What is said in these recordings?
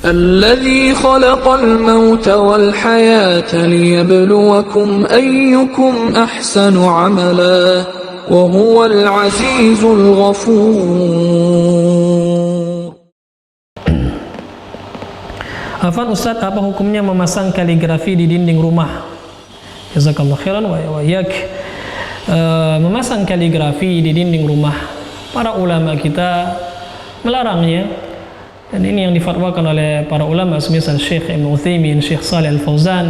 الذي خلق الموت والحياة ليبلوكم أيكم أحسن عملا وهو العزيز الغفور. Afan Ustaz, apa hukumnya memasang kaligrafi di dinding rumah? Jazakallah khairan wa iyyak. Memasang kaligrafi di dinding rumah, para ulama kita melarangnya. Dan ini yang difatwakan oleh para ulama semisal Syekh Ibn Utsaimin, Syekh Shalih Al-Fauzan,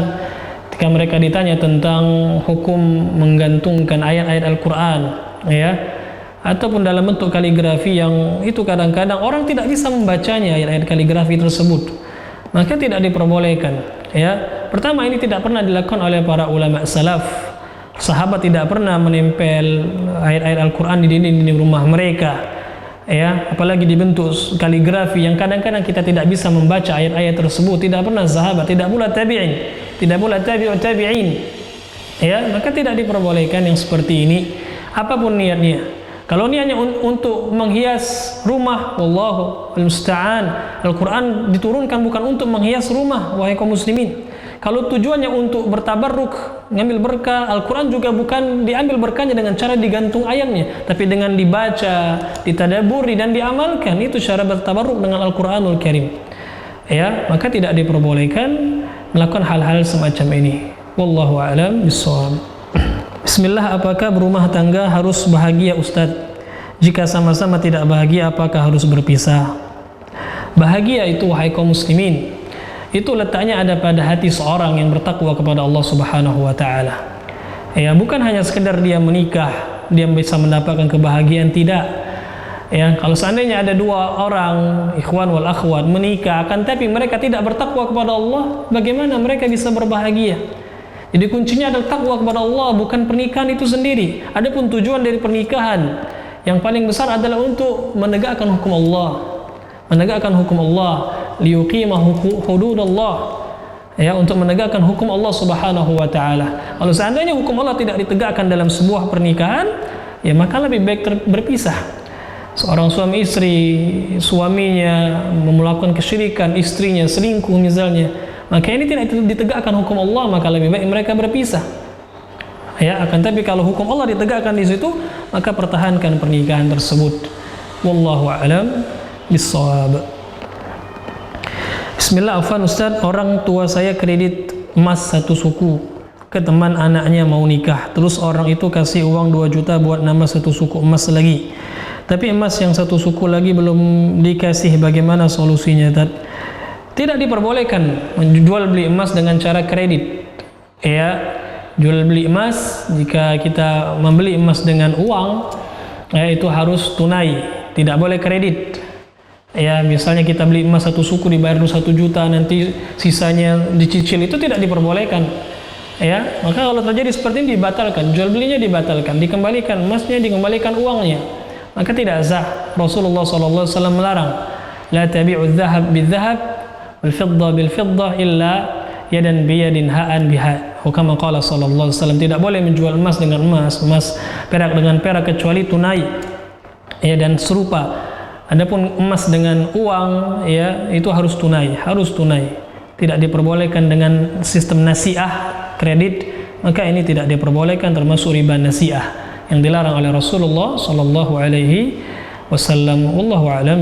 ketika mereka ditanya tentang hukum menggantungkan ayat-ayat Al-Quran, ya, ataupun dalam bentuk kaligrafi yang itu kadang-kadang orang tidak bisa membacanya ayat-ayat kaligrafi tersebut, maka tidak diperbolehkan. Ya, pertama ini tidak pernah dilakukan oleh para ulama salaf. Sahabat tidak pernah menempel ayat-ayat Al-Quran di dinding rumah mereka. Ya, apalagi dibentuk kaligrafi yang kadang-kadang kita tidak bisa membaca ayat-ayat tersebut. Tidak pernah sahabat, tidak pula tabi'in, tidak pula tabi'ut tabi'in. Ya, maka tidak diperbolehkan yang seperti ini apapun niatnya. Kalau niatnya untuk menghias rumah, wallahu al-musta'an. Al-Quran diturunkan bukan untuk menghias rumah, wahai kaum muslimin. Kalau tujuannya untuk bertabarruk, ngambil berkah, Al-Quran juga bukan diambil berkahnya dengan cara digantung ayatnya, tapi dengan dibaca, ditadaburi dan diamalkan. Itu cara bertabarruk dengan Al-Quranul Karim. Ya, maka tidak diperbolehkan melakukan hal-hal semacam ini. Wallahu a'lam bishawab. Bismillah, apakah berumah tangga harus bahagia Ustaz? Jika sama-sama tidak bahagia, apakah harus berpisah? Bahagia itu, wahai kaum muslimin, itu letaknya ada pada hati seorang yang bertakwa kepada Allah Subhanahu wa taala. Ya, bukan hanya sekedar dia menikah, dia bisa mendapatkan kebahagiaan, tidak. Ya, kalau seandainya ada dua orang ikhwan wal akhwat menikah akan tapi mereka tidak bertakwa kepada Allah, bagaimana mereka bisa berbahagia? Jadi kuncinya adalah takwa kepada Allah, bukan pernikahan itu sendiri. Adapun tujuan dari pernikahan yang paling besar adalah untuk menegakkan hukum Allah. Menegakkan hukum Allah, liyuqima hududallah, ya, untuk menegakkan hukum Allah Subhanahu wa taala. Kalau seandainya hukum Allah tidak ditegakkan dalam sebuah pernikahan, ya maka lebih baik berpisah. Seorang suami istri, suaminya melakukan kesyirikan, istrinya selingkuh misalnya, maka ini tidak ditegakkan hukum Allah, maka lebih baik mereka berpisah. Ya, akan tapi kalau hukum Allah ditegakkan di situ, maka pertahankan pernikahan tersebut. Wallahu a'lam bishawab. Bismillah, afwan Ustaz, orang tua saya kredit emas satu suku ke teman anaknya mau nikah, terus orang itu kasih uang 2 juta buat nambah satu suku emas lagi, tapi emas yang satu suku lagi belum dikasih, bagaimana solusinya Tad? Tidak diperbolehkan menjual beli emas dengan cara kredit. Ya, jual beli emas, jika kita membeli emas dengan uang, ya, itu harus tunai, tidak boleh kredit. Ya, misalnya kita beli emas satu suku dibayar 1 juta, nanti sisanya dicicil, itu tidak diperbolehkan. Ya, maka kalau terjadi seperti ini dibatalkan, jual belinya dibatalkan, dikembalikan emasnya, dikembalikan uangnya, maka tidak sah. Rasulullah SAW melarang, la tabi'u dzahab bidzahab wal fidda bil fidda illa yadan biyadin ha'an biha. Kama qala sallallahu alaihi wasallam, tidak boleh menjual emas dengan emas, emas perak dengan perak, kecuali tunai. Ya, dan serupa. Adapun emas dengan uang, ya, itu harus tunai, tidak diperbolehkan dengan sistem nasiah, kredit, maka ini tidak diperbolehkan, termasuk riba nasiah yang dilarang oleh Rasulullah sallallahu alaihi wasallam. Wallahu a'lam.